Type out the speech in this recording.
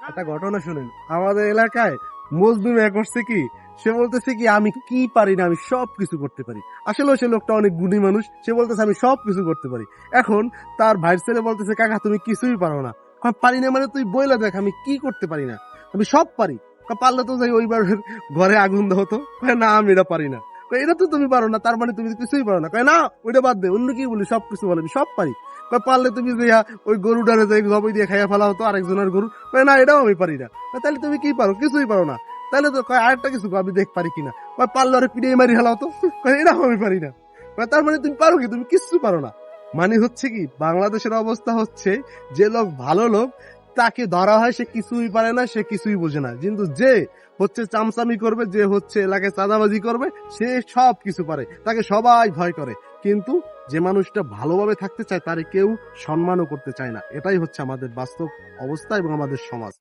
একটা ঘটনা শুনেন। আমাদের এলাকায় মজনু মিয়া করছে কি, সে বলতেছে কি আমি কি পারি না, আমি সব কিছু করতে পারি। আসলে সে লোকটা অনেক গুণী মানুষ, সে বলতেছে আমি সব কিছু করতে পারি। এখন তার ভাইয়ের ছেলে বলতেছে কাকা তুমি কিছুই পারো না। পারি না মানে তুই বইলা দেখ আমি কি করতে পারি না, আমি সব পারি। পারলে তো যাই ওইবার ঘরে আগুন দাও তো। না আমি এটা পারি না। এটা তো তুমি পারো না, তার মানে তুমি কিছুই পারো না। না ওইটা বাদ দে, অন্য কি বলি, সব কিছু বলে আমি সব পারি। পারলে তুমি যে ওই গরুটারে যে জবাই দিয়ে খাইয়া ফেলা হতো আরেকজনের গরু। না এটাও আমি পারি না। তাহলে তুমি কি পারো, কিছুই পারো না। তাহলে তো আরেকটা কিছু আমি দেখ পারি কিনা। পারলে আরে পিড়ে মারি ফেলাও তো। এটাও আমি পারি না। তার মানে তুমি পারো কি, তুমি কিচ্ছু পারো না। মানে হচ্ছে কি বাংলাদেশের অবস্থা হচ্ছে, যে লোক ভালো লোক তাকে ধরা হয় সে কিছুই পারে না, সে কিছুই বোঝে না। কিন্তু যে হচ্ছে চামচামি করবে, যে হচ্ছে এলাকায় চাঁদাবাজি করবে, সে সব কিছু পারে, তাকে সবাই ভয় করে। কিন্তু যে মানুষটা ভালোভাবে থাকতে চায় তারে কেউ সম্মানও করতে চায় না। এটাই হচ্ছে আমাদের বাস্তব অবস্থা এবং আমাদের সমাজ।